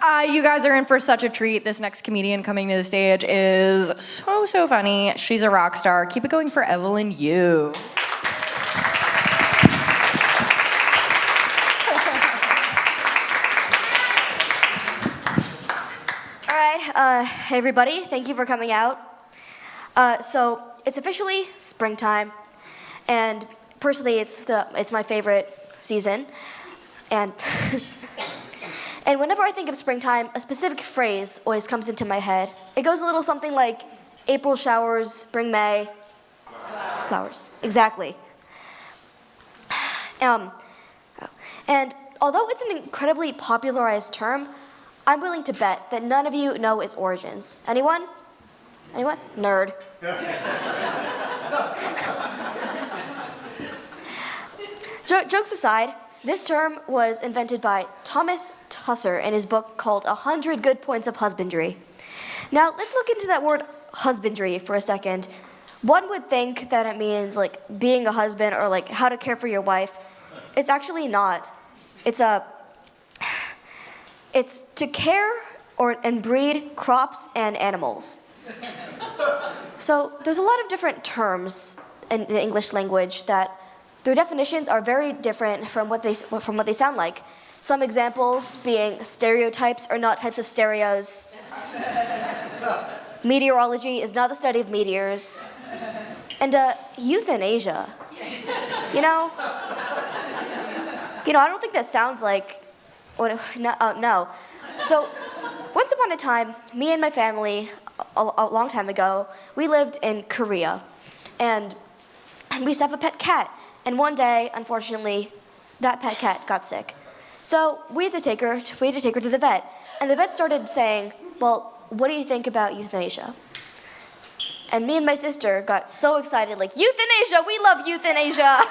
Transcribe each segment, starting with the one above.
You guys are in for such a treat. This next comedian coming to the stage is so funny. She's a rock star. Keep it going for Evelyn Yu. All right, hey everybody, thank you for coming out. So it's officially springtime, and personally, it's my favorite season, and and whenever I think of springtime, a specific phrase always comes into my head. It goes a little something like, April showers bring May flowers. Exactly. And although it's an incredibly popularized term, I'm willing to bet that none of you know its origins. Anyone? Anyone? Nerd. Jokes aside, this term was invented by Thomas Tusser in his book called 100 Good Points of Husbandry. Now, let's look into that word husbandry for a second. One would think that it means like being a husband or like how to care for your wife. It's actually not. It's to care and breed crops and animals. So there's a lot of different terms in the English language that their definitions are very different from what they sound like. Some examples being stereotypes are not types of stereos. Meteorology is not the study of meteors. And euthanasia. You know, I don't think that sounds like no. So once upon a time, me and my family, a long time ago, we lived in Korea, and we used to have a pet cat. And one day, unfortunately, that pet cat got sick. So we had to take her to the vet. And the vet started saying, well, what do you think about euthanasia? And me and my sister got so excited, like, euthanasia, we love euthanasia.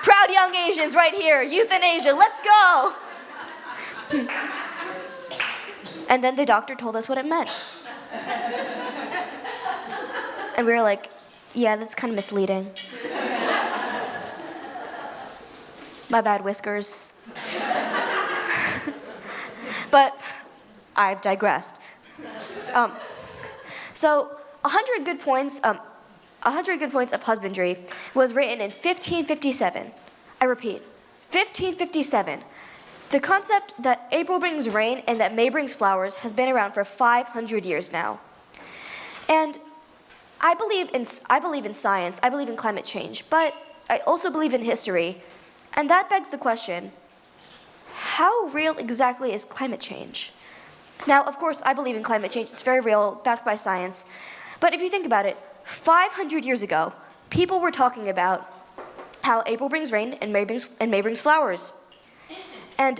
Proud young Asians right here, euthanasia, let's go. And then the doctor told us what it meant. And we were like, yeah, that's kind of misleading. My bad, Whiskers. But I've digressed. So 100 Good Points, 100 Good Points of Husbandry was written in 1557. I repeat, 1557. The concept that April brings rain and that May brings flowers has been around for 500 years now. And I believe in science, I believe in climate change, but I also believe in history. And that begs the question, how real exactly is climate change? Now, of course, I believe in climate change. It's very real, backed by science. But if you think about it, 500 years ago, people were talking about how April brings rain and May brings flowers. And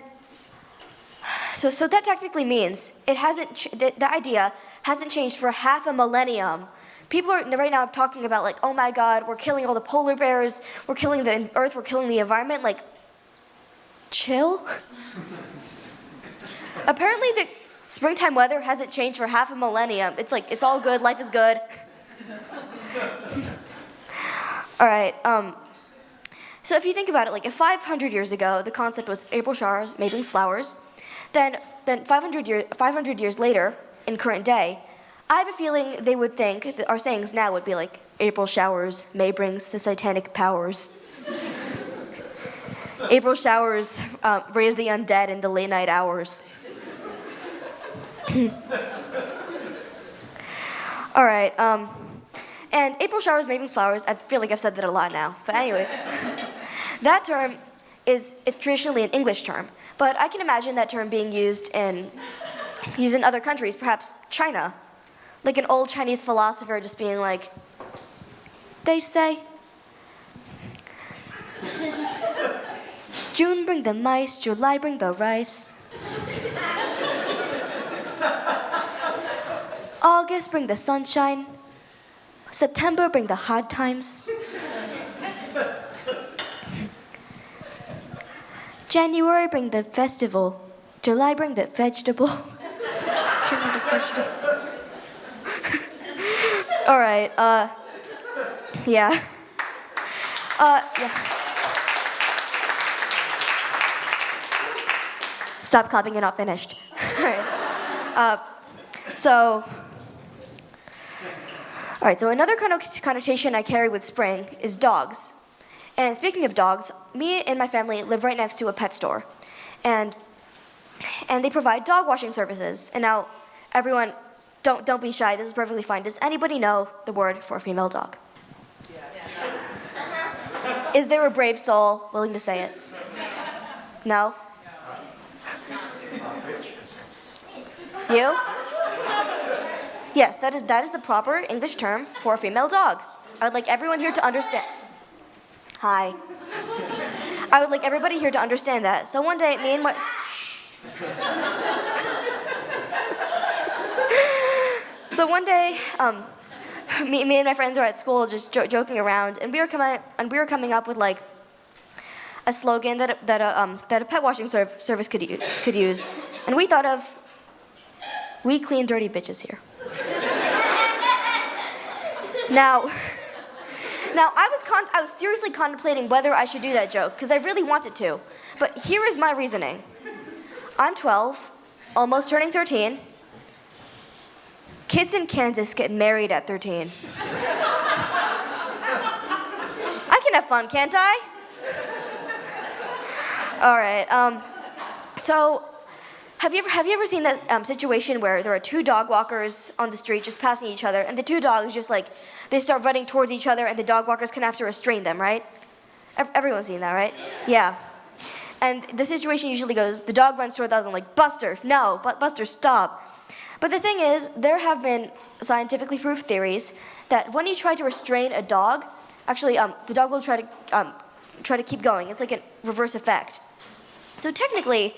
so that technically means the idea hasn't changed for half a millennium. People are right now talking about like, oh my God, we're killing all the polar bears, we're killing the earth, we're killing the environment. Like, chill? Apparently the springtime weather hasn't changed for half a millennium. It's like, it's all good, life is good. All right, so if you think about it, like if 500 years ago, the concept was April showers, May brings flowers, then 500 years later, in current day, I have a feeling they would think that our sayings now would be like, April showers, May brings the satanic powers. April showers raise the undead in the late night hours. All right, and April showers, May brings flowers, I feel like I've said that a lot now. But anyways, that term it's traditionally an English term, but I can imagine that term being used in other countries, perhaps China. Like an old Chinese philosopher just being like, they say, June bring the mice, July bring the rice. August bring the sunshine, September bring the hard times. January bring the festival, July bring the vegetable. All right, yeah. Stop clapping, you're not finished. All right. So another connotation I carry with spring is dogs. And speaking of dogs, me and my family live right next to a pet store. And they provide dog washing services. And now, everyone, don't be shy, this is perfectly fine. Does anybody know the word for a female dog? Yes. Is there a brave soul willing to say it? No? You? Yes, that is the proper English term for a female dog. I would like everyone here to understand. Hi. I would like everybody here to understand that. So one day, me and my... So one day, me and my friends were at school just joking around, and we were coming up with like a slogan that a pet washing service could use, and we thought of, "We clean dirty bitches here." Now I was seriously contemplating whether I should do that joke because I really wanted to, but here is my reasoning. I'm 12, almost turning 13. Kids in Kansas get married at 13. I can have fun, can't I? All right. So, have you ever seen that situation where there are two dog walkers on the street just passing each other, and the two dogs just like they start running towards each other, and the dog walkers can have to restrain them, right? Everyone's seen that, right? Yeah. And the situation usually goes: the dog runs toward the other one like, "Buster, no, Buster, stop." But the thing is, there have been scientifically proved theories that when you try to restrain a dog, actually, the dog will try to keep going. It's like a reverse effect. So technically,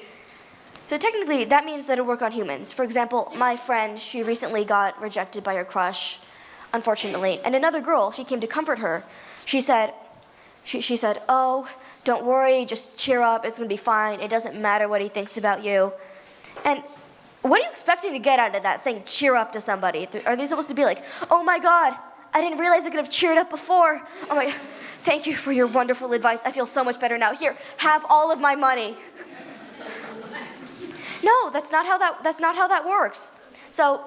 that means that it'll work on humans. For example, my friend, she recently got rejected by her crush, unfortunately, and another girl, she came to comfort her. She said, "Oh, don't worry, just cheer up. It's gonna be fine. It doesn't matter what he thinks about you." And what are you expecting to get out of that, saying cheer up to somebody? Are they supposed to be like, "Oh my God, I didn't realize I could have cheered up before. Oh my, thank you for your wonderful advice. I feel so much better now. Here, have all of my money." No, that's not how that works. So,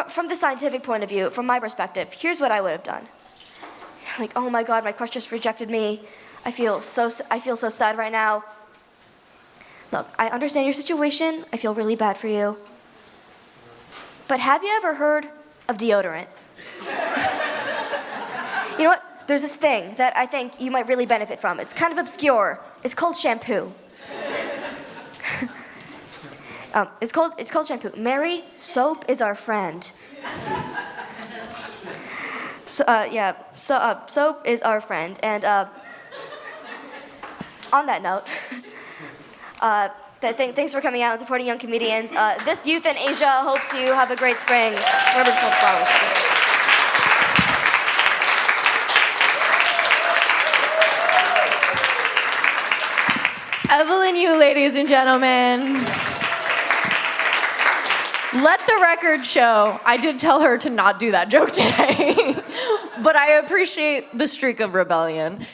from the scientific point of view, from my perspective, here's what I would have done. Like, "Oh my God, my crush just rejected me. I feel so sad right now. Look, I understand your situation. I feel really bad for you. But have you ever heard of deodorant?" You know what? There's this thing that I think you might really benefit from. It's kind of obscure. It's called shampoo. It's called shampoo. Mary, soap is our friend. Soap is our friend. And on that note, thanks for coming out and supporting young comedians. This youth in Asia hopes you have a great spring. Evelyn Yu, ladies and gentlemen. Let the record show, I did tell her to not do that joke today, but I appreciate the streak of rebellion.